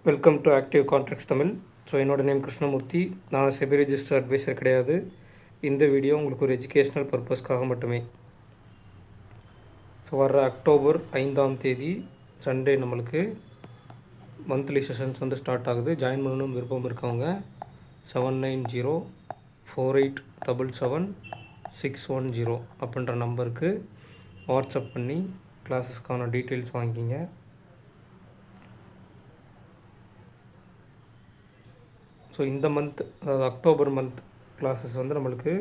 Welcome to active contracts Tamil. So என்னோடய name Krishnamurthy. நான் SEBI register advisor கிடையாது. இந்த வீடியோ உங்களுக்கு ஒரு எஜுகேஷ்னல் பர்பஸ்க்காக மட்டுமே. ஸோ வர அக்டோபர் 5ஆம் தேதி சண்டே நம்மளுக்கு மந்த்லி செஷன்ஸ் வந்து ஸ்டார்ட் ஆகுது. ஜாயின் பண்ணணும் விருப்பம் இருக்கவங்க 79048777 அப்படின்ற நம்பருக்கு வாட்ஸ்அப் பண்ணி கிளாஸஸ்க்கான டீட்டெயில்ஸ் வாங்கிக்கிங்க. ஸோ இந்த மந்த், அதாவது அக்டோபர் மந்த் கிளாஸஸ் வந்து நம்மளுக்கு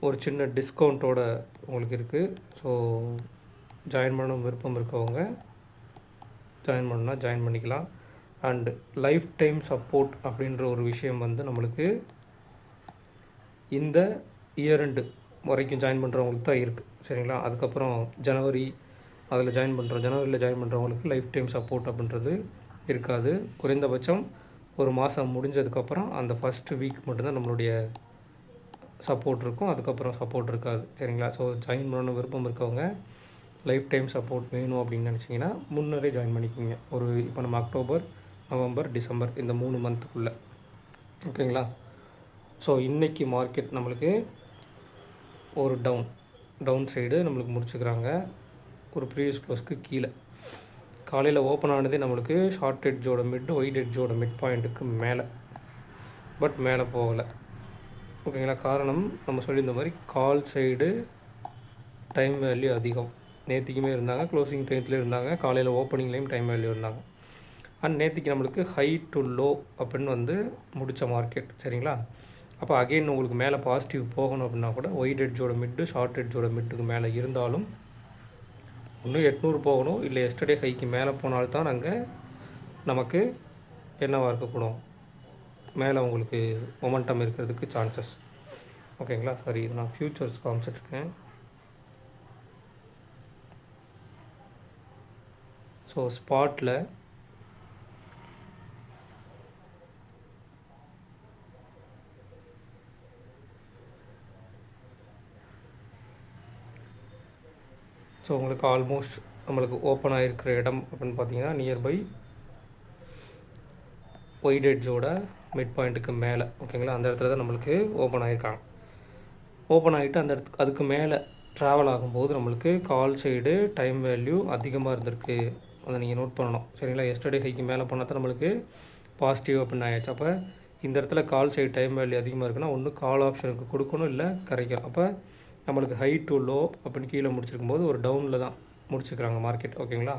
ஒரு சின்ன டிஸ்கவுண்ட்டோட உங்களுக்கு இருக்குது. ஸோ ஜாயின் பண்ண விருப்பம் இருக்கவங்க ஜாயின் பண்ணிக்கலாம். அண்டு லைஃப் டைம் சப்போர்ட் அப்படின்ற ஒரு விஷயம் வந்து நம்மளுக்கு இந்த இயர் எண்டு வரைக்கும் ஜாயின் பண்ணுறவங்களுக்கு தான் இருக்குது, சரிங்களா. அதுக்கப்புறம் ஜனவரியில் ஜாயின் பண்ணுறவங்களுக்கு லைஃப் டைம் சப்போர்ட் அப்படின்றது இருக்காது. குறைந்தபட்சம் ஒரு மாதம் முடிஞ்சதுக்கப்புறம் அந்த ஃபஸ்ட்டு வீக் மட்டும்தான் நம்மளுடைய சப்போர்ட் இருக்கும், அதுக்கப்புறம் சப்போர்ட் இருக்காது, சரிங்களா. ஸோ ஜாயின் பண்ணணும் விருப்பம் இருக்கவங்க லைஃப் டைம் சப்போர்ட் வேணும் அப்படின்னு நினச்சிங்கன்னா முன்னரே ஜாயின் பண்ணிக்கிங்க. இப்போ நம்ம அக்டோபர், நவம்பர், டிசம்பர் இந்த 3 மந்த்துக்குள்ளே, ஓகேங்களா. ஸோ இன்றைக்கி மார்க்கெட் நம்மளுக்கு ஒரு டவுன் சைடு நம்மளுக்கு முடிச்சுக்கிறாங்க. ஒரு ப்ரீவியஸ் க்ளோஸ்க்கு கீழே காலையில் ஓப்பன் ஆனதே நம்மளுக்கு ஷார்ட் எட்ஜோட மிட், ஒயிட் எட்ஜோட மிட் பாயிண்ட்டுக்கு மேலே, பட் மேலே போகலை, ஓகேங்களா. காரணம் நம்ம சொல்லியிருந்த மாதிரி கால் சைடு டைம் வேல்யூ அதிகம். நேற்றுக்குமே இருந்தாங்க, க்ளோசிங் டைத்துலேயும் இருந்தாங்க, காலையில் ஓப்பனிங்லேயும் டைம் வேல்யூ இருந்தாங்க. அண்ட் நேற்றுக்கு நம்மளுக்கு ஹை டு லோ அப்படின்னு வந்து முடித்த மார்க்கெட், சரிங்களா. அப்போ அகெயின் உங்களுக்கு மேலே பாசிட்டிவ் போகணும் அப்படின்னா கூட ஒயிட் எட்ஜோட மிட்டு, ஷார்ட் எட்ஜோட மிட்டுக்கு மேலே இருந்தாலும் இன்னும் 800 போகணும், இல்லை எஸ்டர்டே ஹைக்கு மேலே போனால்தான் நாங்கள் நமக்கு என்னவாக இருக்கக்கூடும், மேலே உங்களுக்கு மொமெண்டம் இருக்கிறதுக்கு சான்சஸ், ஓகேங்களா. சரி, இது நான் ஃப்யூச்சர்ஸ் காமிச்சிட்ருக்கேன். ஸோ ஸ்பாட்டில் ஸோ உங்களுக்கு ஆல்மோஸ்ட் நம்மளுக்கு ஓப்பன் ஆகிருக்கிற இடம் அப்படின்னு பார்த்தீங்கன்னா நியர்பை ஒயிட் எட்ஜோட மிட் பாயிண்ட்டுக்கு மேலே, ஓகேங்களா. அந்த இடத்துல தான் நம்மளுக்கு ஓப்பன் ஆகிருக்காங்க. ஓப்பன் ஆகிட்டு அந்த அதுக்கு மேலே ட்ராவல் ஆகும்போது நம்மளுக்கு கால் சைடு டைம் வேல்யூ அதிகமாக இருந்திருக்கு, அதை நீங்கள் நோட் பண்ணணும், சரிங்களா. எஸ்டர்டே ஹைக்கு மேலே போனால் தான் நம்மளுக்கு பாசிட்டிவ் அப்படின்னு ஆகிடுச்சு. அப்போ இந்த இடத்துல கால் சைடு டைம் வேல்யூ அதிகமாக இருக்குன்னா ஒன்று கால் ஆப்ஷனுக்கு கொடுக்கணும், இல்லை கரைக்கணும். அப்போ நம்மளுக்கு ஹை டு லோ அப்படின்னு கீழே முடிச்சிருக்கும் போது ஒரு டவுனில் தான் முடிச்சுக்கிறாங்க மார்க்கெட், ஓகேங்களா.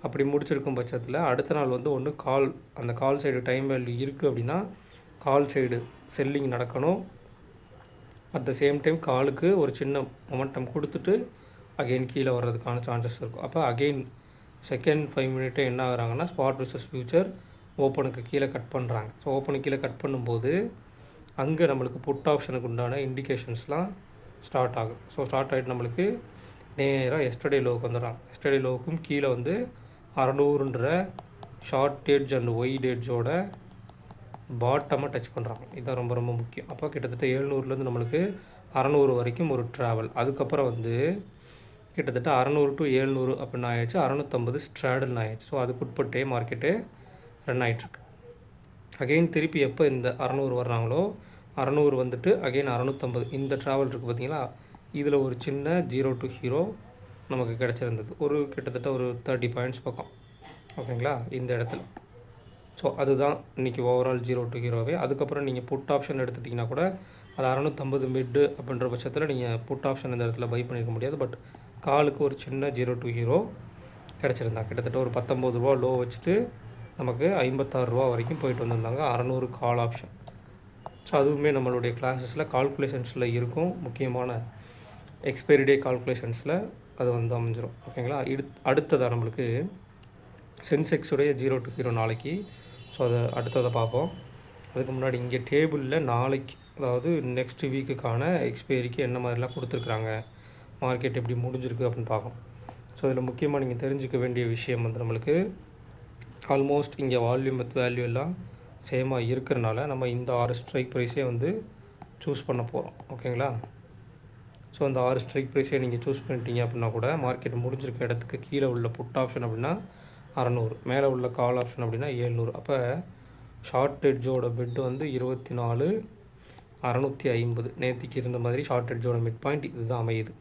அப்படி முடிச்சிருக்கும் பட்சத்தில் அடுத்த நாள் வந்து ஒன்று அந்த கால் சைடு டைம் வேல்யூ இருக்குது அப்படின்னா கால் சைடு செல்லிங் நடக்கணும். அட் த சேம் டைம் காலுக்கு ஒரு சின்ன மொமெண்டம் கொடுத்துட்டு அகெயின் கீழே வர்றதுக்கான சான்சஸ் இருக்கும். அப்போ அகெயின் செகண்ட் 5 மினிட்டே என்ன ஆகுறாங்கன்னா ஸ்பாட் விசஸ் ஃபியூச்சர் ஓப்பனுக்கு கீழே கட் பண்ணுறாங்க. ஸோ ஓப்பனுக்கு கீழே கட் பண்ணும்போது அங்கே நம்மளுக்கு புட் ஆப்ஷனுக்கு உண்டான இண்டிகேஷன்ஸ்லாம் ஸ்டார்ட் ஆகும். ஸோ ஸ்டார்ட் ஆகிட்டு நம்மளுக்கு நேராக எஸ்டர்டே லோவுக்கு வந்துடுறாங்க. எஸ்டர்டே லோவுக்கும் கீழே வந்து 600ன்ற ஷார்ட் எட்ஜ் அண்ட் ஒயிட் எட்ஜோட பாட்டமாக டச் பண்ணுறாங்க. இதுதான் ரொம்ப ரொம்ப முக்கியம். அப்போ கிட்டத்தட்ட 700லேருந்து நம்மளுக்கு 600 வரைக்கும் ஒரு ட்ராவல். அதுக்கப்புறம் வந்து கிட்டத்தட்ட 600 to 700 அப்படின்னு ஆயிடுச்சு. 650 ஸ்ட்ராடல்னு ஆயிடுச்சு. ஸோ அதுக்கு உட்பட்டே மார்க்கெட்டு ரன் ஆகிட்டுருக்கு. அகெயின் திருப்பி எப்போ இந்த 600 வர்றாங்களோ 600 வந்துட்டு அகெயின் 650 இந்த ட்ராவல் இருக்குது பார்த்தீங்களா. இதில் ஒரு சின்ன 0 to ஹீரோ நமக்கு கிடச்சிருந்தது, ஒரு கிட்டத்தட்ட ஒரு 30 பாயிண்ட்ஸ் பக்கம், ஓகேங்களா, இந்த இடத்துல. ஸோ அதுதான் இன்றைக்கி ஓவரால் 0 to ஹீரோவே. அதுக்கப்புறம் நீங்கள் புட் ஆப்ஷன் எடுத்துட்டிங்கன்னா கூட அது 650 மிட்டு அப்படின்ற பட்சத்தில் நீங்கள் புட் ஆப்ஷன் இந்த இடத்துல பை பண்ணியிருக்க முடியாது. பட் காலுக்கு ஒரு சின்ன 0 to ஹீரோ கிடச்சிருந்தா கிட்டத்தட்ட ஒரு 19 ரூபா லோ வச்சுட்டு நமக்கு 56 ரூபா வரைக்கும் போயிட்டு வந்திருந்தாங்க 600 கால் ஆப்ஷன். ஸோ அதுவுமே நம்மளுடைய கிளாஸஸில் கால்குலேஷன்ஸில் இருக்கும், முக்கியமான எக்ஸ்பைரி டே கால்குலேஷன்ஸில் அது வந்து அமைஞ்சிடும், ஓகேங்களா. அடுத்ததாக நம்மளுக்கு சென்செக்ஸுடைய 0 to ஹீரோ நாளைக்கு. ஸோ அதை அடுத்ததை பார்ப்போம். அதுக்கு முன்னாடி இங்கே டேபிளில் நாளைக்கு, அதாவது நெக்ஸ்ட் வீக்குக்கான எக்ஸ்பைரிக்கு என்ன மாதிரிலாம் கொடுத்துருக்குறாங்க, மார்க்கெட் எப்படி முடிஞ்சிருக்கு அப்படின்னு பார்ப்போம். ஸோ இதில் முக்கியமாக நீங்கள் தெரிஞ்சுக்க வேண்டிய விஷயம் வந்து நம்மளுக்கு ஆல்மோஸ்ட் இங்கே வால்யூம் வித் வேல்யூ எல்லாம் சேமாக இருக்கிறனால நம்ம இந்த 6 ஸ்ட்ரைக் ப்ரைஸே வந்து சூஸ் பண்ண போகிறோம், ஓகேங்களா. ஸோ அந்த 6 ஸ்ட்ரைக் ப்ரைஸே நீங்கள் சூஸ் பண்ணிட்டீங்க அப்படின்னா கூட மார்க்கெட் முடிஞ்சிருக்க இடத்துக்கு கீழே உள்ள புட் ஆப்ஷன் அப்படின்னா 600. மேலே உள்ள கால் ஆப்ஷன் அப்படின்னா 700. அப்போ ஷார்ட் எட்ஜோட பெட் வந்து 24,650. நேற்றுக்கு இருந்த மாதிரி ஷார்ட் எட்ஜோட மிட் பாயிண்ட் இதுதான் அமையுது.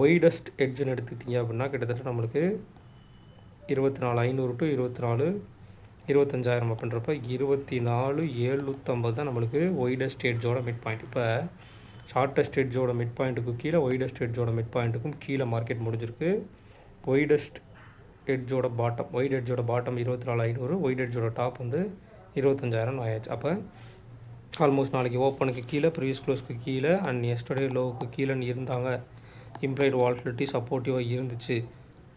ஒய்டஸ்ட் எட்ஜுன்னு எடுத்துக்கிட்டிங்க அப்படின்னா கிட்டத்தட்ட நம்மளுக்கு 24,500 டு 25,000 அப்படின்றப்ப 24,750 தான் நம்மளுக்கு ஒய்டஸ்ட் எட்ஜோட மிட் பாயிண்ட். இப்போ ஷார்ட்டஸ்ட் எட்ஜோட மிட் பாயிண்ட்டுக்கு கீழே ஒய்டஸ்ட் எட்ஜோட மிட் பாயிண்ட்டுக்கும் கீழே மார்க்கெட் முடிஞ்சிருக்கு. ஒய்டஸ்ட் எட்ஜோட பாட்டம், ஒய்ட் எட்ஜோட பாட்டம் 24,500, ஒய்ட் எட்ஜோட டாப் வந்து 25,000 ஆயாச்சு. அப்போ ஆல்மோஸ்ட் நாளைக்கு ஓப்பனுக்கு கீழே, ப்ரீவியஸ் க்ளோஸ்க்கு கீழே அண்ட் எஸ்டர்டே லோவுக்கு கீழேன்னு இருந்தாங்க. இம்ப்ளைட் வால்டிலிட்டி சப்போர்ட்டிவாக இருந்துச்சு.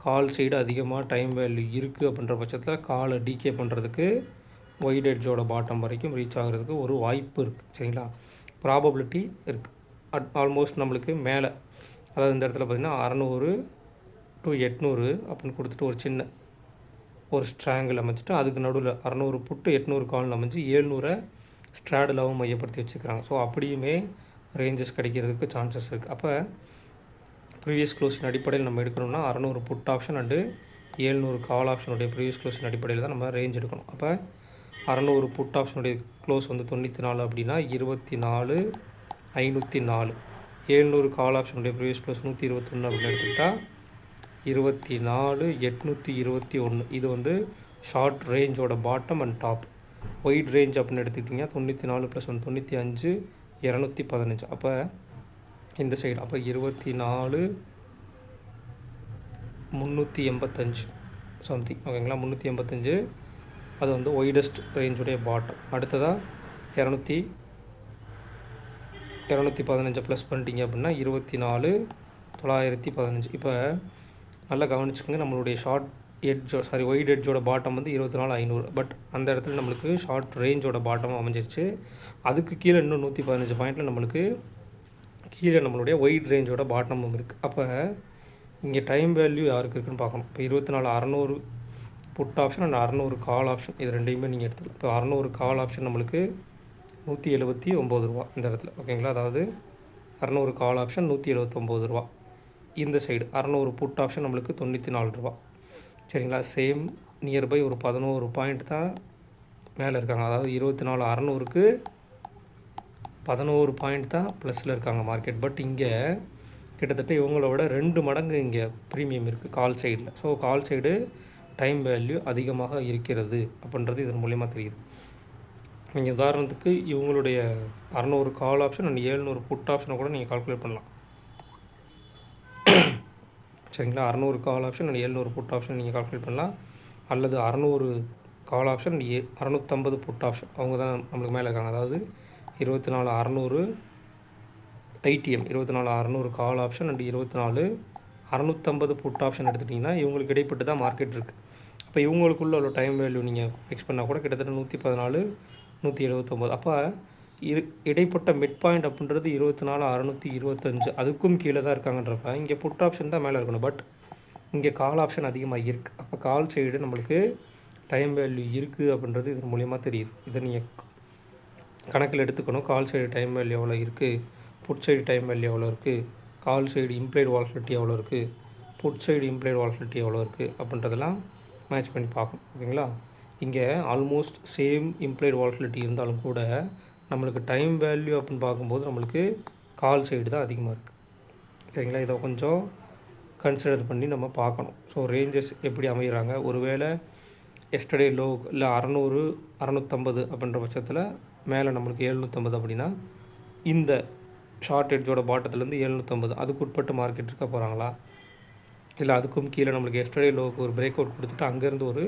கால் சைடு அதிகமாக டைம் வேல்யூ இருக்குது அப்படின்ற பட்சத்தில் காலை டிகே பண்ணுறதுக்கு ஒய்ட் எட்ஜோட பாட்டம் வரைக்கும் ரீச் ஆகிறதுக்கு ஒரு வாய்ப்பு இருக்குது. சரிங்களா, ப்ராபபிலிட்டி இருக்குது. ஆல்மோஸ்ட் நம்மளுக்கு மேலே, அதாவது இந்த இடத்துல பார்த்திங்கன்னா 600 டு 800 அப்படின்னு கொடுத்துட்டு ஒரு சின்ன ஒரு ஸ்ட்ராங்கிள் அமைச்சிட்டு அதுக்கு நடுவில் 600 புட்டு 800 கால் அமைஞ்சு 700 ஸ்ட்ராடிலாகவும் மையப்படுத்தி வச்சுக்கிறாங்க. ஸோ அப்படியுமே ரேஞ்சஸ் கிடைக்கிறதுக்கு சான்சஸ் இருக்குது. அப்போ ப்ரீவியஸ் க்ளோஸின் அடிப்படையில் நம்ம எடுக்கணும்னா 600 புட் ஆப்ஷன் அண்டு 700 கால் ஆப்ஷனுடைய ப்ரீவியஸ் க்ளோஸின் அடிப்படையில் தான் நம்ம ரேஞ்ச் எடுக்கணும். அப்போ 600 புட் ஆப்ஷனுடைய க்ளோஸ் வந்து 94 அப்படின்னா 24,504. 700 கால் ஆப்ஷனுடைய ப்ரீவியஸ் க்ளோஸ் 121 அப்படின்னு எடுத்துக்கிட்டால் 24,821. இது வந்து ஷார்ட் ரேஞ்சோட bottom and top. Wide range அப்படின்னு எடுத்துக்கிட்டிங்கன்னா 94 + 1 95, 215. அப்போ இந்த சைடு அப்போ 24,385 சம்திங், ஓகேங்களா. 385 அது வந்து ஒய்டஸ்ட் ரேஞ்சுடைய பாட்டம். அடுத்ததாக 215 ப்ளஸ் பண்ணிட்டீங்க அப்படின்னா 24,915. இப்போ நல்லா கவனிச்சுக்கோங்க, நம்மளுடைய ஒய்ட் எட்ஜோட பாட்டம் வந்து 24,500. பட் அந்த இடத்துல நம்மளுக்கு ஷார்ட் ரேஞ்சோட பாட்டம் அமைஞ்சிருச்சு. அதுக்கு கீழே இன்னும் 115 பாயிண்டில் நம்மளுக்கு கீழே நம்மளுடைய ஒயிட் ரேஞ்சோட பாட்டமும் இருக்குது. அப்போ இங்கே டைம் வேல்யூ யாருக்கு இருக்குதுன்னு பார்க்கணும். இப்போ 24,600 put option and 600 call option, இது ரெண்டையுமே நீங்கள் எடுத்துக்கலாம். இப்போ 600 கால் ஆப்ஷன் நம்மளுக்கு 179 ரூபா இந்த இடத்துல, ஓகேங்களா. அதாவது 600 கால் ஆப்ஷன் 179 ரூபா. இந்த சைடு 600 புட் ஆப்ஷன் நம்மளுக்கு 94 ரூபா. சரிங்களா, சேம் நியர்பை ஒரு 11 பாயிண்ட் தான் மேலே இருக்காங்க. அதாவது 24,600க்கு 11 பாயிண்ட் தான் ப்ளஸில் இருக்காங்க மார்க்கெட். பட் இங்கே கிட்டத்தட்ட இவங்களோட 2 மடங்கு இங்கே ப்ரீமியம் இருக்குது கால் சைடில். So call side time value அதிகமாக இருக்கிறது அப்படின்றது இதன் மூலயமா தெரியுது. நீங்கள் உதாரணத்துக்கு இவங்களுடைய 600 கால் ஆப்ஷன் அண்ட் 700 புட் ஆப்ஷனை கூட நீங்கள் கால்குலேட் பண்ணலாம். சரிங்களா, 600 call option and 700 put option நீங்கள் கால்குலேட் பண்ணலாம். அல்லது 600 கால் ஆப்ஷன் 650 புட் ஆப்ஷன், அவங்க தான் நம்மளுக்கு மேலே இருக்காங்க. அதாவது 24,600 ITM, 24,600 call option and 24,650 put option எடுத்துட்டிங்கன்னா இவங்களுக்கு இடைப்பட்டு தான் மார்க்கெட் இருக்குது. அப்போ இவங்களுக்குள்ள உள்ள டைம் வேல்யூ நீங்கள் ஃபிக்ஸ் பண்ணால் கூட கிட்டத்தட்ட 114, 179. அப்போ இடைப்பட்ட மிட் பாயிண்ட் அப்படின்றது 24,625, அதுக்கும் கீழே தான் இருக்காங்கன்றப்ப இங்கே புட் ஆப்ஷன் தான் மேலே இருக்கணும். பட் இங்கே கால் ஆப்ஷன் அதிகமாக இருக்குது. அப்போ கால் சைடு நம்மளுக்கு டைம் வேல்யூ இருக்குது அப்படின்றது இதன் மூலியமாக தெரியுது. இதை நீங்கள் கணக்கில் எடுத்துக்கணும். கால் சைடு டைம் வேல்யூ எவ்வளோ இருக்குது, புட் சைடு டைம் வேல்யூ எவ்வளோ இருக்குது, கால் சைடு இம்ப்ளைட் வால்டிலிட்டி எவ்வளோ இருக்குது, புட் சைடு இம்ப்ளைட் வால்டிலிட்டி எவ்வளோ இருக்குது அப்படின்றதெல்லாம் மேட்ச் பண்ணி பார்க்கணும், ஓகேங்களா. இங்கே ஆல்மோஸ்ட் சேம் இம்ப்ளைட் வால்டிலிட்டி இருந்தாலும் கூட நம்மளுக்கு டைம் வேல்யூ அப்படின்னு பார்க்கும்போது நம்மளுக்கு கால் சைடு தான் அதிகமாக இருக்குது. சரிங்களா, இதை கொஞ்சம் கன்சிடர் பண்ணி நம்ம பார்க்கணும். ஸோ ரேஞ்சஸ் எப்படி அமைகிறாங்க, ஒருவேளை எஸ்டர்டே லோ இல்லை 600, 650 அப்படின்ற பட்சத்தில் மேலே நம்மளுக்கு 750 அப்படின்னா இந்த ஷார்ட் எட்ஜோட பாட்டத்துலேருந்து 750 அதுக்கு உட்பட்டு மார்க்கெட் இருக்க போகிறாங்களா, இல்லை அதுக்கும் கீழே நம்மளுக்கு எஸ்டர்டே லோவுக்கு ஒரு பிரேக் அவுட் கொடுத்துட்டு அங்கேருந்து ஒரு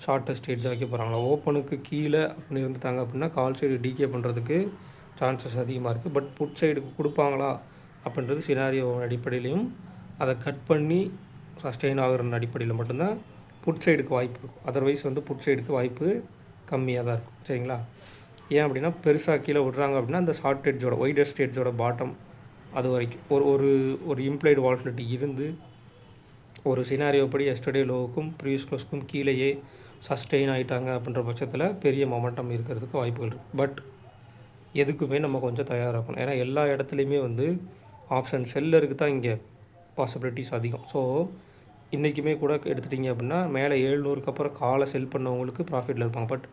ஷார்ட்டஸ்ட் எட்ஜ் ஆக்கி போகிறாங்களா. ஓப்பனுக்கு கீழே அப்படின்னு இருந்துட்டாங்க அப்படின்னா கால் சைடு டிகே பண்ணுறதுக்கு சான்சஸ் அதிகமாக இருக்குது. பட் புட் சைடுக்கு கொடுப்பாங்களா அப்படின்றது சினாரியோ அடிப்படையிலையும் அதை கட் பண்ணி சஸ்டெயின் ஆகிற அடிப்படையில் மட்டும்தான் புட் சைடுக்கு வாய்ப்பு இருக்கும். அதர்வைஸ் வந்து புட் சைடுக்கு வாய்ப்பு கம்மியாக தான் இருக்கும். சரிங்களா, ஏன் அப்படின்னா பெருசாக கீழே விட்றாங்க அப்படின்னா அந்த ஷார்ட் எட்ஜோட ஒய்டஸ்ட் எட்ஜோட பாட்டம் அது வரைக்கும் ஒரு இம்ப்ளைடு வால்டிலிட்டி இருந்து ஒரு சினாரியோ படி எஸ்டர்டே லோவுக்கும் ப்ரீவியஸ் க்ளோஸ்க்கும் கீழேயே சஸ்டெயின் ஆகிட்டாங்க அப்படின்ற பட்சத்தில் பெரிய மொமெண்டம் இருக்கிறதுக்கு வாய்ப்புகள் இருக்குது. பட் எதுக்குமே நம்ம கொஞ்சம் தயாராகணும். ஏன்னா எல்லா இடத்துலையுமே வந்து ஆப்ஷன் செல்லருக்கு தான் இங்கே பாசிபிலிட்டிஸ் அதிகம். ஸோ இன்றைக்குமே கூட எடுத்துட்டிங்க அப்படின்னா மேலே 700க்கு அப்புறம் காலை செல் பண்ணவங்களுக்கு ப்ராஃபிட்டில் இருப்பாங்க. பட்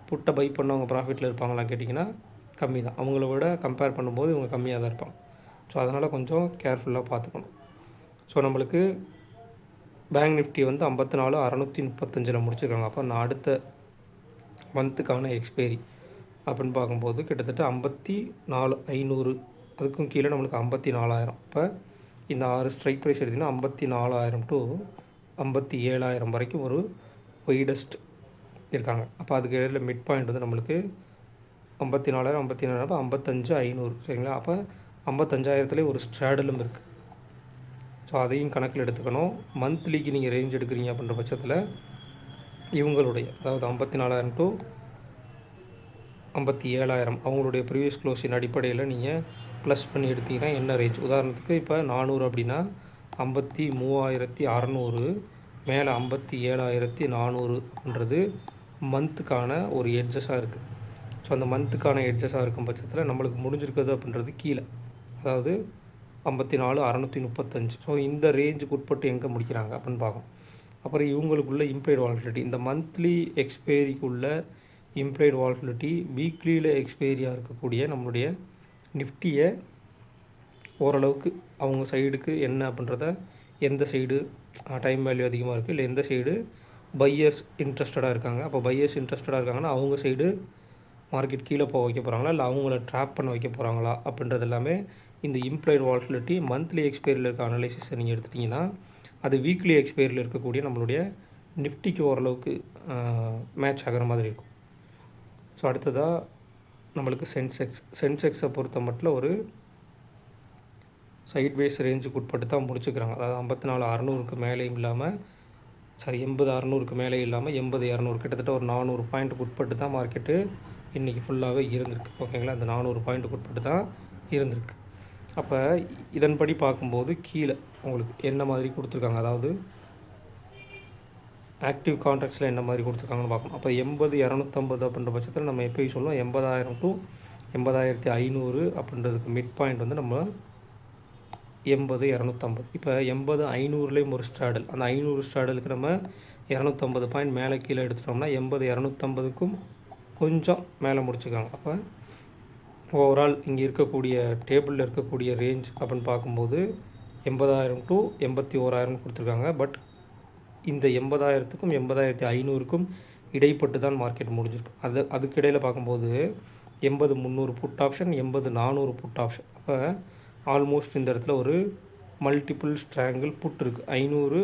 புட்டை பை பண்ணவங்க ப்ராஃபிட்டில் இருப்பாங்களா கேட்டிங்கன்னா கம்மி தான். அவங்கள விட கம்பேர் பண்ணும்போது இவங்க கம்மியாக தான் இருப்பாங்க. ஸோ அதனால் கொஞ்சம் கேர்ஃபுல்லாக பார்த்துக்கணும். ஸோ நம்மளுக்கு பேங்க் நிஃப்டி வந்து 54,635 முடிச்சிருக்காங்க. அப்போ நான் அடுத்த மந்த்துக்கான எக்ஸ்பைரி அப்படின்னு பார்க்கும்போது கிட்டத்தட்ட 54,500 அதுக்கும் கீழே நம்மளுக்கு 54,000. இப்போ இந்த 6 ஸ்ட்ரைக் ப்ரைஸ் எடுத்திங்கன்னா 54,000 டு 57,000 வரைக்கும் ஒரு ஒய்டஸ்ட் இருக்காங்க. அப்போ அதுக்கு இடையில மிட் பாயிண்ட் வந்து நம்மளுக்கு 54,000 54,000 அப்போ 55,500 சரிங்களா. அப்போ 55,000த்துலேயே ஒரு ஸ்ட்ராடலும் இருக்குது. ஸோ அதையும் கணக்கில் எடுத்துக்கணும். மந்த்லிக்கு நீங்கள் ரேஞ்ச் எடுக்கிறீங்க அப்படின்ற பட்சத்தில் இவங்களுடைய அதாவது 54,000 டு 57,000 அவங்களுடைய ப்ரீவியஸ் க்ளோஸின் அடிப்படையில் நீங்கள் ப்ளஸ் பண்ணி எடுத்திங்கன்னா என்ன ரேஞ்ச், உதாரணத்துக்கு இப்போ 400 அப்படின்னா 53,600 மேலே 57,400 அப்படின்றது மந்த்துக்கான ஒரு எட்ஜஸாக இருக்குது. ஸோ அந்த மந்த்துக்கான எட்ஜஸாக இருக்கும் பட்சத்தில் நம்மளுக்கு முடிஞ்சிருக்கிறது அப்படின்றது கீழே, அதாவது 54,635. ஸோ இந்த ரேஞ்சுக்கு உட்பட்டு எங்கே முடிக்கிறாங்க அப்படின்னு பார்க்கும். அப்புறம் இவங்களுக்குள்ள இம்ப்ளைட் வாலட்டிலிட்டி, இந்த மந்த்லி எக்ஸ்பைரிக்குள்ள இம்ப்ளைட் வாலட்டிலிட்டி வீக்லியில் எக்ஸ்பைரியாக இருக்கக்கூடிய நம்மளுடைய நிஃப்டியை ஓரளவுக்கு அவங்க சைடுக்கு என்ன அப்படின்றத, எந்த சைடு டைம் வேல்யூ அதிகமாக இருக்குது, இல்லை எந்த சைடு பையர்ஸ் இன்ட்ரெஸ்டடாக இருக்காங்க. அப்போ பையர்ஸ் இன்ட்ரெஸ்டடாக இருக்காங்கன்னா அவங்க சைடு மார்க்கெட் கீழே போக வைக்க போகிறாங்களா, இல்லை அவங்கள ட்ராப் பண்ண வைக்க போகிறாங்களா அப்படின்றது எல்லாமே இந்த இம்ப்ளைட் வாலட்டிலிட்டி மந்த்லி எக்ஸ்பைரியில் இருக்க அனலைசிஸை நீங்கள் எடுத்துட்டிங்கன்னா அது வீக்லி எக்ஸ்பைரியில் இருக்கக்கூடிய நம்மளுடைய நிஃப்டிக்கு ஓரளவுக்கு மேட்ச் ஆகிற மாதிரி இருக்கும். ஸோ அடுத்ததாக நம்மளுக்கு சென்செக்ஸை பொறுத்த மட்டும் ஒரு சைட்வேஸ் ரேஞ்சுக்கு உட்பட்டு தான் முடிச்சுக்கிறாங்க. அதாவது 54,600க்கு மேலேயும் இல்லாமல் 80,600க்கு மேலே இல்லாமல் 80,200 கிட்டத்தட்ட ஒரு 400 பாயிண்ட்டுக்கு உட்பட்டு தான் மார்க்கெட்டு இன்றைக்கி ஃபுல்லாகவே இருந்திருக்கு. ஓகேங்களா, அந்த 400 பாயிண்ட்டுக்கு உட்பட்டு தான் இருந்திருக்கு. அப்போ இதன்படி பார்க்கும்போது கீழே உங்களுக்கு என்ன மாதிரி கொடுத்துருக்காங்க, அதாவது ஆக்டிவ் கான்ட்ராக்ட்ஸில் என்ன மாதிரி கொடுத்துருக்காங்கன்னு பார்க்கணும். அப்போ 80,250 அப்படின்ற பட்சத்தில் நம்ம எப்போயும் சொல்லுவோம் 80,000 டு 80,500 அப்படின்றதுக்கு மிட் பாயிண்ட் வந்து நம்ம 80,250. இப்போ 80,500லேயும் ஒரு ஸ்ட்ராடல், அந்த 500 ஸ்ட்ராடலுக்கு நம்ம 250 பாயிண்ட் மேலே கீழே எடுத்துட்டோம்னா 80,250க்கும் கொஞ்சம் மேலே முடிச்சுக்காங்க. அப்போ ஓவரால் இங்கே இருக்கக்கூடிய டேபிளில் இருக்கக்கூடிய ரேஞ்ச் அப்படின்னு பார்க்கும்போது 80,000 டு 81,000 கொடுத்துருக்காங்க. பட் இந்த 80,000த்துக்கும் 80,500க்கும் இடைப்பட்டு தான் மார்க்கெட் முடிஞ்சிருக்கு. அதுக்கு இடையில் பார்க்கும்போது 80,300 புட் ஆப்ஷன், 80,400 புட் ஆப்ஷன். அப்போ ஆல்மோஸ்ட் இந்த இடத்துல ஒரு மல்டிபிள் ஸ்ட்ராங்கிள் புட் இருக்குது. 500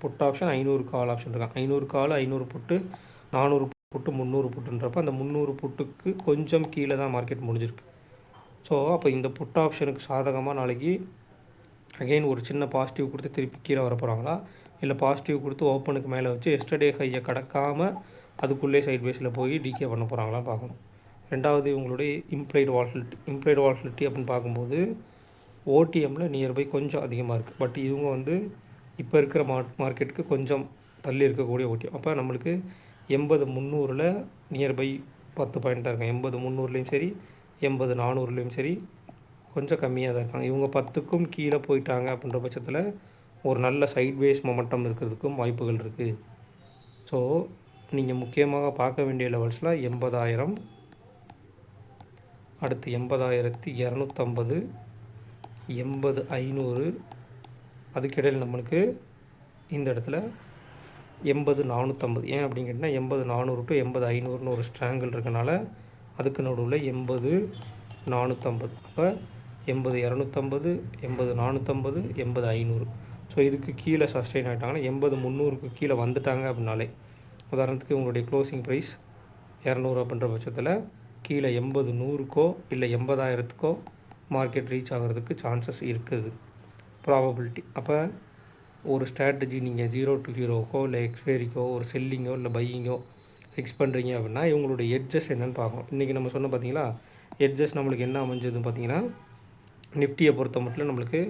புட் ஆப்ஷன், 500 கால் ஆப்ஷன் இருக்காங்க. 500 கால், 500 புட்டு, 400 புட்டு, 300 புட்டுன்றப்ப அந்த 300 புட்டுக்கு கொஞ்சம் கீழே தான் மார்க்கெட் முடிஞ்சிருக்கு. ஸோ அப்போ இந்த புட் ஆப்ஷனுக்கு சாதகமாக நாளைக்கு அகெயின் ஒரு சின்ன பாசிட்டிவ் கொடுத்து திருப்பி கீழே வர போகிறாங்களா, இல்லை பாசிட்டிவ் கொடுத்து ஓப்பனுக்கு மேலே வச்சு எஸ்டர்டே ஹையை கடக்காமல் அதுக்குள்ளே சைட் பேஸில் போய் டிகே பண்ண போகிறாங்களா பார்க்கணும். ரெண்டாவது இவங்களுடைய இம்ப்ளைட் வாலட்டிலிட்டி அப்படின்னு பார்க்கும்போது ஓடிஎம்மில் நியர்பை கொஞ்சம் அதிகமாக இருக்குது. பட் இவங்க வந்து இப்போ இருக்கிற மார்க்கெட்டுக்கு கொஞ்சம் தள்ளி இருக்கக்கூடிய ஓடிஎம். அப்போ நம்மளுக்கு 80,300ல் நியர்பை 10 பாயிண்ட் தான் இருக்காங்க. 80,300லேயும் சரி 80,400லேயும் சரி கொஞ்சம் கம்மியாக தான் இருக்காங்க. இவங்க 10க்கும் கீழே போயிட்டாங்க அப்படின்ற பட்சத்தில் ஒரு நல்ல சைட்வேஸ் மொமெண்டம் இருக்கிறதுக்கும் வாய்ப்புகள் இருக்குது. ஸோ நீங்கள் முக்கியமாக பார்க்க வேண்டிய லெவல்ஸ்லாம் 80,000, அடுத்து 80,250, 80,500, அதுக்கிடையில் நம்மளுக்கு இந்த இடத்துல 80,450. ஏன் அப்படின்னு கேட்டிங்கன்னா 80,400 டு 80,500ன்னு ஒரு ஸ்ட்ராங்கிள் இருக்கனால அதுக்கு நடுவில் 80,450. அப்போ 80,250, 80,450, 80,500. ஸோ இதுக்கு கீழே சஸ்டெயின் ஆகிட்டாங்கன்னா 80,300க்கு கீழே வந்துட்டாங்க அப்படின்னாலே, உதாரணத்துக்கு உங்களுடைய க்ளோசிங் ப்ரைஸ் 200 அப்படின்ற பட்சத்தில் கீழே 80,100க்கோ இல்லை 80,000த்துக்கோ மார்க்கெட் ரீச் ஆகிறதுக்கு சான்சஸ் இருக்குது, ப்ராபபிலிட்டி. அப்போ ஒரு ஸ்ட்ராட்டஜி நீங்கள் 0 to ஹீரோக்கோ இல்லை எக்ஸ்பைரிக்கோ ஒரு செல்லிங்கோ இல்லை பையிங்கோ ஃபிக்ஸ் பண்ணுறீங்க அப்படின்னா இவங்களுடைய எட்ஜஸ் என்னென்னு பார்க்கணும். இன்றைக்கி நம்ம சொன்ன பார்த்தீங்களா எட்ஜஸ் நம்மளுக்கு என்ன அமைஞ்சதுன்னு பார்த்தீங்கன்னா நிஃப்டியை பொறுத்த மட்டும் நம்மளுக்கு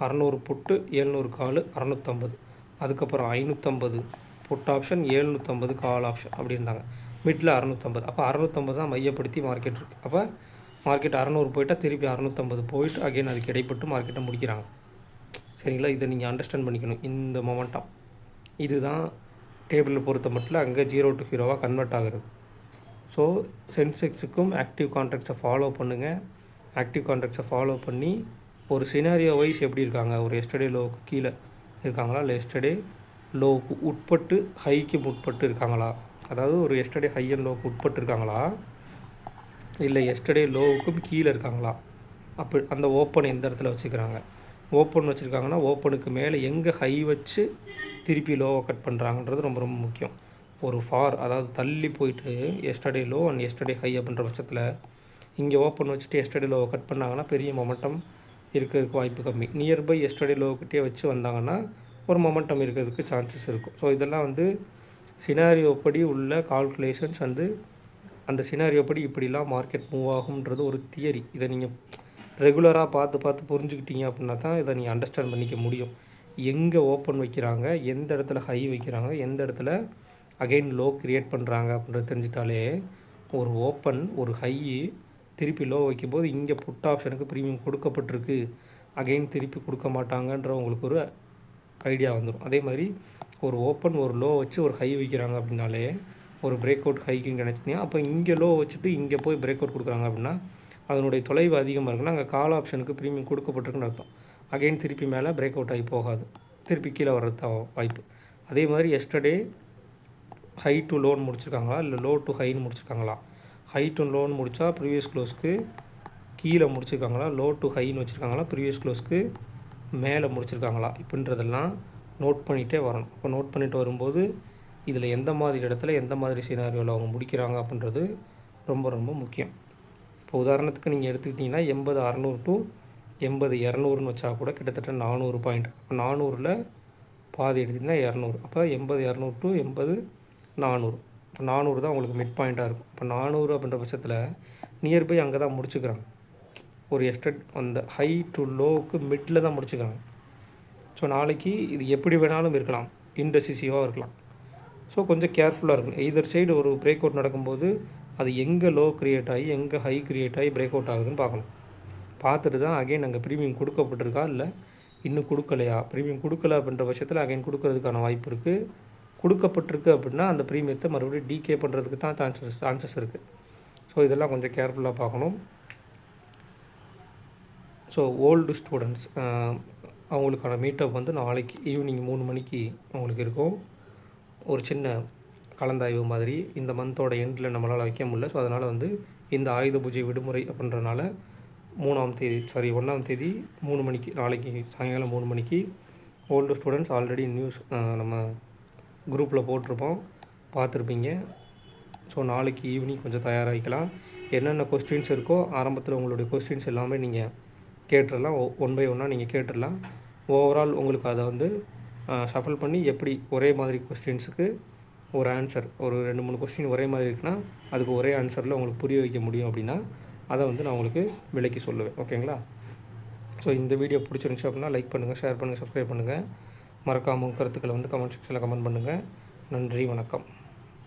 600 புட்டு, 700 கால், 650, அதுக்கப்புறம் 550 புட் ஆப்ஷன், 750 கால் ஆப்ஷன் அப்படி இருந்தாங்க. மிட்டில் 650. அப்போ 650 தான் மையப்படுத்தி மார்க்கெட் இருக்குது. அப்போ மார்க்கெட் 600 போயிட்டால் திருப்பி 650 போயிட்டு அகைன் அதுக்கு இடைப்பட்டு மார்க்கெட்டை முடிக்கிறாங்க. சரிங்களா, இதை நீங்கள் அண்டர்ஸ்டாண்ட் பண்ணிக்கணும். இந்த மொமெண்டம் இதுதான் டேபிளில் பொறுத்த மட்டும் அங்கே 0 to 0 கன்வெர்ட் ஆகுறது. ஸோ சென்செக்ஸுக்கும் ஆக்டிவ் கான்ட்ராக்ட்ஸை ஃபாலோ பண்ணுங்கள். ஆக்டிவ் கான்ட்ராக்ட்ஸை ஃபாலோ பண்ணி ஒரு சினாரியோ வைஸ் எப்படி இருக்காங்க, ஒரு எஸ்டர்டே லோவுக்கு கீழே இருக்காங்களா, இல்லை எஸ்டர்டே லோவுக்கு உட்பட்டு ஹைக்கு உட்பட்டு இருக்காங்களா, அதாவது ஒரு எஸ்டர்டே ஹை அண்ட் லோவுக்கு உட்பட்டு இருக்காங்களா, இல்லை எஸ்டர்டே லோவுக்கும் கீழே இருக்காங்களா, அப்போ அந்த ஓப்பன் எந்த இடத்துல வச்சுக்கிறாங்க. ஓப்பன் வச்சுருக்காங்கன்னா ஓப்பனுக்கு மேலே எங்கே ஹை வச்சு திருப்பி லோவை கட் பண்ணுறாங்கன்றது ரொம்ப ரொம்ப முக்கியம். ஒரு அதாவது தள்ளி போயிட்டு yesterday low and yesterday high அப்படின்ற பட்சத்தில் இங்கே ஓப்பன் வச்சுட்டு எஸ்டர்டே லோவை கட் பண்ணாங்கன்னா பெரிய மொமெண்டம் இருக்கிறதுக்கு வாய்ப்பு கம்மி. நியர்பை எஸ்டர்டே லோவுக்கிட்டே வச்சு வந்தாங்கன்னா ஒரு மொமெண்டம் இருக்கிறதுக்கு சான்சஸ் இருக்கும். ஸோ இதெல்லாம் வந்து சினாரியோப்படி உள்ள கால்குலேஷன்ஸ் அந்த சினாரியோப்படி இப்படிலாம் மார்க்கெட் மூவ் ஆகும்ன்றது ஒரு தியரி. இதை நீங்கள் ரெகுலராக பார்த்து புரிஞ்சுக்கிட்டீங்க அப்படின்னா தான் இதை நீங்கள் அண்டர்ஸ்டாண்ட் பண்ணிக்க முடியும். எங்கே ஓப்பன் வைக்கிறாங்க, எந்த இடத்துல ஹை வைக்கிறாங்க, எந்த இடத்துல அகெயின் லோ க்ரியேட் பண்ணுறாங்க அப்படின்றது தெரிஞ்சிட்டாலே ஒரு ஓப்பன் ஒரு ஹை திருப்பி லோ வைக்கும்போது இங்கே புட் ஆப்ஷனுக்கு ப்ரீமியம் கொடுக்கப்பட்டிருக்கு, அகெயின் திருப்பி கொடுக்க மாட்டாங்கன்ற உங்களுக்கு ஒரு ஐடியா வந்துடும். அதே மாதிரி ஒரு ஓப்பன் ஒரு லோ வச்சு ஒரு ஹை வைக்கிறாங்க அப்படின்னாலே ஒரு பிரேக் அவுட் ஹைக்குன்னு நினச்சிங்க. அப்போ இங்கே லோ வச்சுட்டு இங்கே போய் பிரேக் அவுட் கொடுக்குறாங்க அப்படின்னா அதனுடைய தொலைவு அதிகமாக இருக்குன்னா அங்கே கால் ஆப்ஷனுக்கு ப்ரீமியம் கொடுக்கப்பட்டிருக்குன்னு அர்த்தம். அகெயின் திருப்பி மேலே பிரேக் அவுட் ஆகி போகாது, திருப்பி கீழே வர்றது தான் வாய்ப்பு. அதே மாதிரி எஸ்டர்டே ஹை டு லோன்னு முடிச்சிருக்காங்களா, இல்லை லோ டு ஹைன்னு முடிச்சிருக்காங்களா, ஹை டு லோன்னு முடித்தா ப்ரீவியஸ் க்ளோஸ்க்கு கீழே முடிச்சிருக்காங்களா, லோ டு ஹைன்னு வச்சுருக்காங்களா, ப்ரீவியஸ் க்ளோஸ்க்கு மேலே முடிச்சிருக்காங்களா, இப்படின்றதெல்லாம் நோட் பண்ணிகிட்டே வரணும். இப்போ நோட் பண்ணிட்டு வரும்போது இதில் எந்த மாதிரி இடத்துல எந்த மாதிரி சினாரியோவில் அவங்க முடிக்கிறாங்க அப்படின்றது ரொம்ப ரொம்ப முக்கியம். இப்போ உதாரணத்துக்கு நீங்கள் எடுத்துக்கிட்டிங்கன்னா 80-600 டு 80-200ன்னு வச்சா கூட கிட்டத்தட்ட 400 பாயிண்ட். இப்போ 400ல் பாதி எடுத்திங்கன்னா 200, அப்போ 80-200 டு 80-400. இப்போ 400 தான் உங்களுக்கு மிட் பாயிண்ட்டாக இருக்கும். இப்போ 400 அப்படின்ற பட்சத்தில் நியர்பை அங்கே தான் முடிச்சுக்கிறாங்க. ஒரு அந்த ஹை டு லோவுக்கு மிட்டில் தான் முடிச்சுக்கிறாங்க. ஸோ நாளைக்கு இது எப்படி வேணாலும் இருக்கலாம், இன்டெசிசிவாக இருக்கலாம். ஸோ கொஞ்சம் கேர்ஃபுல்லாக இருக்கும். எய்தர் சைடு ஒரு பிரேக் அவுட் நடக்கும்போது அது எங்கே லோ க்ரியேட் ஆகி எங்கே ஹை க்ரியேட் ஆகி பிரேக் அவுட் ஆகுதுன்னு பார்க்கணும். பார்த்துட்டு தான் அகைன் அங்கே ப்ரீமியம் கொடுக்கப்பட்டிருக்கா இல்லை இன்னும் கொடுக்கலையா. ப்ரீமியம் கொடுக்கல அப்படின்ற பட்சத்தில் அகைன் கொடுக்கறதுக்கான வாய்ப்பு இருக்குது. கொடுக்கப்பட்டிருக்கு அப்படின்னா அந்த ப்ரீமியத்தை மறுபடியும் டிகே பண்ணுறதுக்கு தான் சான்சஸ் இருக்குது. ஸோ இதெல்லாம் கொஞ்சம் கேர்ஃபுல்லாக பார்க்கணும். ஸோ ஓல்டு ஸ்டூடெண்ட்ஸ் அவங்களுக்கான மீட்டப் வந்து நாளைக்கு ஈவினிங் 3 மணிக்கு அவங்களுக்கு இருக்கும். ஒரு சின்ன கலந்தாய்வு மாதிரி இந்த மந்தோட எண்டில் நம்மளால் வைக்க முடியல. ஸோ அதனால் வந்து இந்த ஆயுத பூஜை விடுமுறை அப்படின்றனால 1ஆம் தேதி 3 மணிக்கு, நாளைக்கு சாயங்காலம் 3 மணிக்கு ஓல்டு ஸ்டூடெண்ட்ஸ் ஆல்ரெடி நியூஸ் நம்ம குரூப்பில் போட்டிருப்போம், பார்த்துருப்பீங்க. ஸோ நாளைக்கு ஈவினிங் கொஞ்சம் தயாராகிக்கலாம். என்னென்ன கொஸ்டின்ஸ் இருக்கோ ஆரம்பத்தில் உங்களுடைய கொஸ்டின்ஸ் எல்லாமே நீங்கள் கேட்டுடலாம். ஒன் பை ஒன்னாக நீங்கள் கேட்டுடலாம். ஓவரால் உங்களுக்கு அதை வந்து ஷஃபல் பண்ணி எப்படி ஒரே மாதிரி கொஸ்டின்ஸுக்கு ஒரு ஆன்சர், ஒரு 2-3 கொஸ்டின் ஒரே மாதிரி இருக்குன்னா அதுக்கு ஒரே ஆன்சரில் உங்களுக்கு புரிய வைக்க முடியும் அப்படின்னா அதை வந்து நான் உங்களுக்கு விளக்கி சொல்லுவேன். ஓகேங்களா? ஸோ இந்த வீடியோ பிடிச்சிருந்துச்சு அப்படின்னா லைக் பண்ணுங்கள், ஷேர் பண்ணுங்கள், சப்ஸ்கிரைப் பண்ணுங்கள். மறக்காமல் கருத்துக்களை வந்து கமெண்ட் செக்ஷனில் கமெண்ட் பண்ணுங்கள். நன்றி, வணக்கம்.